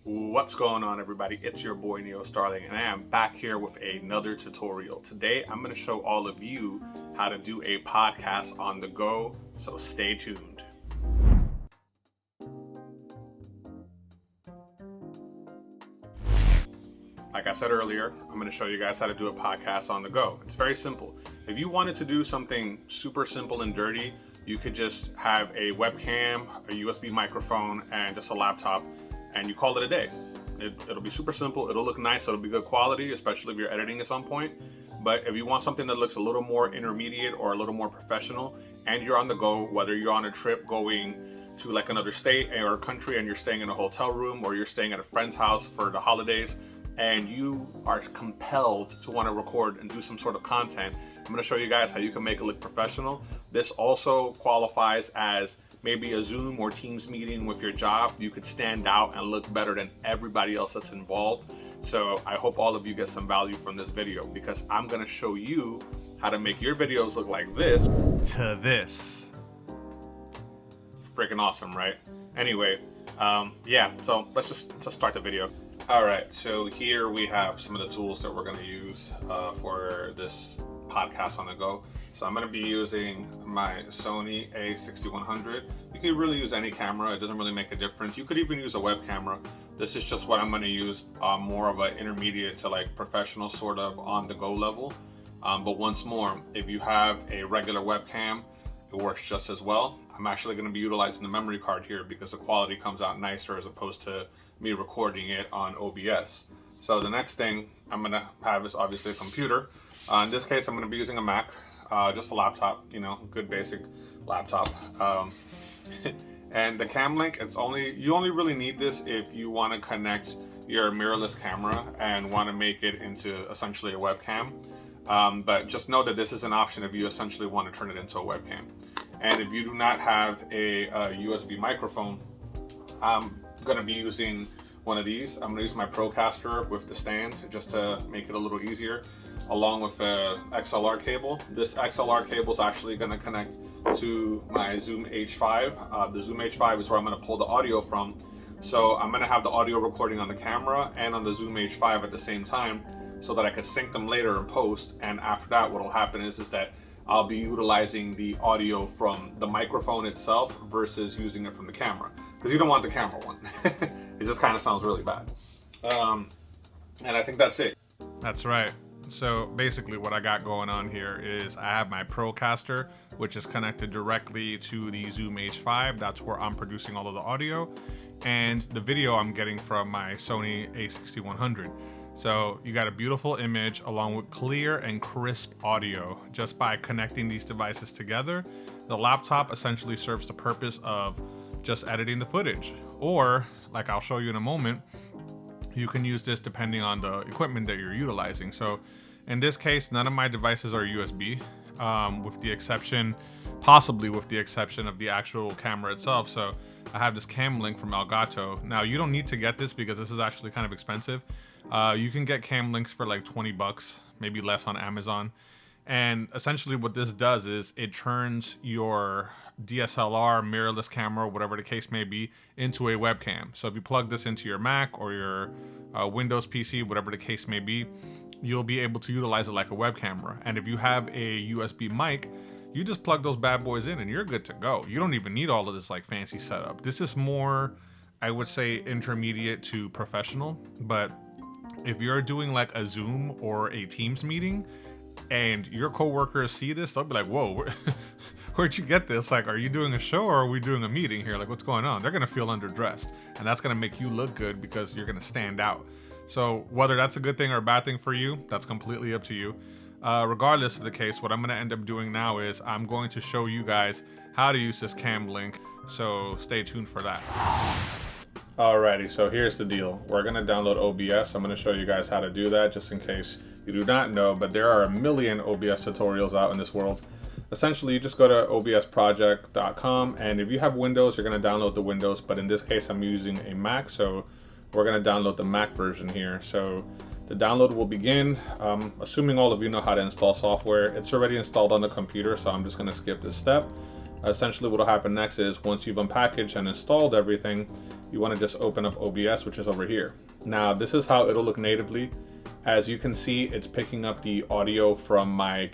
What's going on, everybody? It's your boy NeoStarling, and I am back here with another tutorial. Today I'm going to show all of you how to do a podcast on the go, so stay tuned. Like I said earlier, I'm going to show you guys how to do a podcast on the go. It's very simple. If you wanted to do something super simple and dirty, you could just have a webcam, a USB microphone, and just a laptop, and you call it a day. It'll be super simple, it'll look nice, it'll be good quality, especially if you're editing at some point. But if you want something that looks a little more intermediate or a little more professional, and you're on the go, whether you're on a trip going to like another state or country and you're staying in a hotel room, or you're staying at a friend's house for the holidays, and you are compelled to want to record and do some sort of content, I'm going to show you guys how you can make it look professional. This also qualifies as maybe a Zoom or Teams meeting with your job. You could stand out and look better than everybody else that's involved. So I hope all of you get some value from this video, because I'm going to show you how to make your videos look like this to this. Freaking awesome, right? Anyway, yeah, so let's start the video. All right, so here we have some of the tools that we're going to use for this podcast on the go. So I'm going to be using my Sony a6100. You can really use any camera, it doesn't really make a difference. You could even use a web camera. This is just what I'm going to use, more of an intermediate to like professional sort of on the go level. But once more, if you have a regular webcam, it works just as well. I'm actually going to be utilizing the memory card here because the quality comes out nicer as opposed to me recording it on OBS. So the next thing I'm going to have is obviously a computer. In this case, I'm going to be using a Mac, just a laptop, you know, good basic laptop. And the cam link, you only really need this if you want to connect your mirrorless camera and want to make it into essentially a webcam. But just know that this is an option if you essentially want to turn it into a webcam. And if you do not have a USB microphone, I'm going to be using one of these. I'm going to use my Procaster with the stand just to make it a little easier, along with a XLR cable. This XLR cable is actually going to connect to my Zoom H5. The Zoom H5 is where I'm going to pull the audio from. So I'm going to have the audio recording on the camera and on the Zoom H5 at the same time, so that I can sync them later in post. And after that, what will happen is that I'll be utilizing the audio from the microphone itself versus using it from the camera, because you don't want the camera one. It just kind of sounds really bad. And I think that's it. That's right. So basically what I got going on here is I have my Procaster, which is connected directly to the Zoom H5. That's where I'm producing all of the audio, and the video I'm getting from my Sony a6100. So you got a beautiful image along with clear and crisp audio just by connecting these devices together. The laptop essentially serves the purpose of just editing the footage, or like I'll show you in a moment, you can use this depending on the equipment that you're utilizing. So in this case, none of my devices are USB, possibly with the exception of the actual camera itself. So I have this cam link from Elgato. Now you don't need to get this because this is actually kind of expensive. You can get cam links for like 20 bucks, maybe less on Amazon. And essentially what this does is it turns your DSLR, mirrorless camera, whatever the case may be, into a webcam. So if you plug this into your Mac or your Windows PC, whatever the case may be, you'll be able to utilize it like a web camera. And if you have a USB mic, you just plug those bad boys in and you're good to go. You don't even need all of this like fancy setup. This is more, I would say, intermediate to professional. But if you're doing like a Zoom or a Teams meeting and your coworkers see this, they'll be like, whoa, where'd you get this? Like, are you doing a show or are we doing a meeting here? Like, what's going on? They're gonna feel underdressed, and that's gonna make you look good because you're gonna stand out. So whether that's a good thing or a bad thing for you, that's completely up to you. Regardless of the case, what I'm gonna end up doing now is I'm going to show you guys how to use this cam link. So stay tuned for that. Alrighty, so here's the deal. We're gonna download OBS. I'm gonna show you guys how to do that, just in case you do not know, but there are a million OBS tutorials out in this world. Essentially, you just go to obsproject.com, and if you have Windows, you're gonna download the Windows, but in this case, I'm using a Mac, so we're gonna download the Mac version here. So the download will begin, assuming all of you know how to install software. It's already installed on the computer, so I'm just gonna skip this step. essentially what'll happen next is once you've unpackaged and installed everything, you want to just open up OBS, which is over here. Now this is how it'll look natively. As you can see, it's picking up the audio from my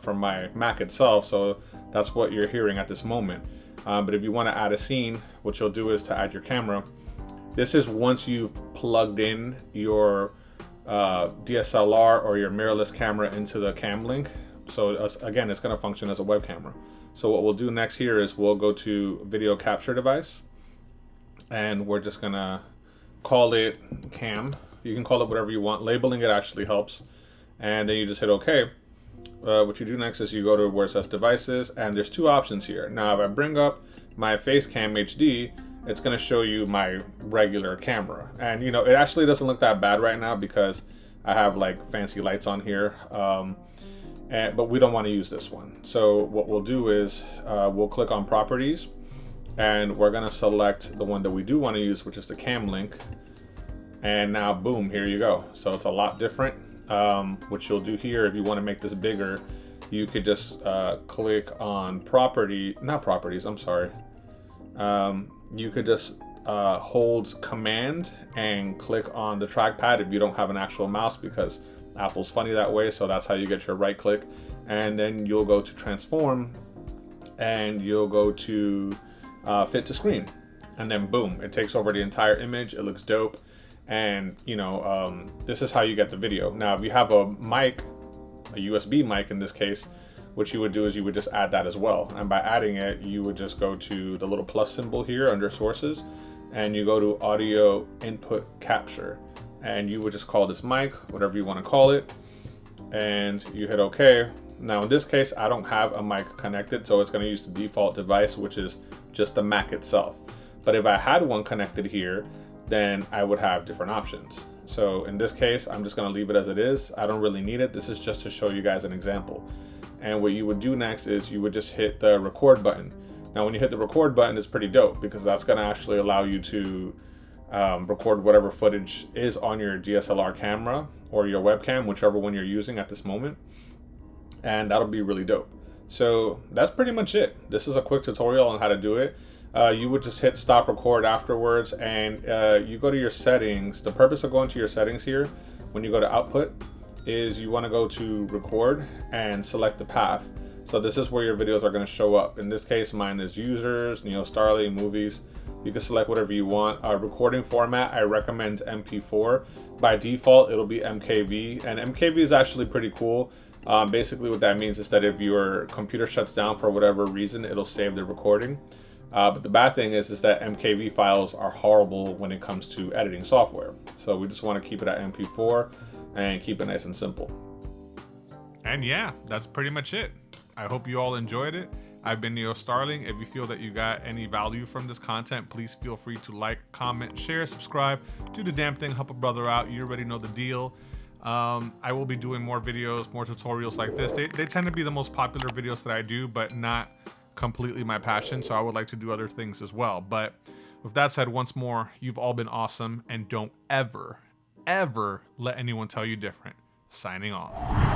from my Mac itself, so that's what you're hearing at this moment. But if you want to add a scene, what you'll do is to add your camera. This is once you've plugged in your DSLR or your mirrorless camera into the cam link. So again, it's going to function as a web camera. So what we'll do next here is we'll go to video capture device, and we're just going to call it cam. You can call it whatever you want. Labeling it actually helps. And then you just hit OK. What you do next is you go to where it says devices, and there's two options here. Now, if I bring up my Facecam HD, it's going to show you my regular camera. And, you know, it actually doesn't look that bad right now because I have like fancy lights on here. But we don't want to use this one. So what we'll do is we'll click on properties, and we're going to select the one that we do want to use, which is the cam link. And now, boom, here you go. So it's a lot different. What you'll do here, if you want to make this bigger, you could just click on you could just hold command and click on the trackpad if you don't have an actual mouse, because Apple's funny that way. So that's how you get your right click. And then you'll go to transform, and you'll go to fit to screen. And then boom, it takes over the entire image. It looks dope. And you know, this is how you get the video. Now, if you have a mic, a USB mic in this case, what you would do is you would just add that as well. And by adding it, you would just go to the little plus symbol here under sources, and you go to audio input capture, and you would just call this mic, whatever you want to call it, and you hit OK. Now in this case, I don't have a mic connected, so it's going to use the default device, which is just the Mac itself. But if I had one connected here, then I would have different options. So in this case, I'm just going to leave it as it is. I don't really need it. This is just to show you guys an example. And what you would do next is you would just hit the record button. Now, when you hit the record button, it's pretty dope because that's going to actually allow you to record whatever footage is on your DSLR camera or your webcam, whichever one you're using at this moment. And that'll be really dope. So that's pretty much it. This is a quick tutorial on how to do it. You would just hit stop record afterwards, and you go to your settings. The purpose of going to your settings here, when you go to output, is you want to go to record and select the path. So this is where your videos are going to show up. In this case, mine is users, NeoStarling, movies. You can select whatever you want. Recording format, I recommend MP4. By default, it'll be MKV, and MKV is actually pretty cool. Basically what that means is that if your computer shuts down for whatever reason, it'll save the recording. But the bad thing is that MKV files are horrible when it comes to editing software. So we just want to keep it at MP4 and keep it nice and simple. And yeah, that's pretty much it. I hope you all enjoyed it. I've been NeoStarling. If you feel that you got any value from this content, please feel free to like, comment, share, subscribe, do the damn thing, help a brother out. You already know the deal. I will be doing more videos, more tutorials like this. They tend to be the most popular videos that I do, but not completely my passion, so I would like to do other things as well. But with that said, once more, you've all been awesome, and don't ever let anyone tell you different. Signing off.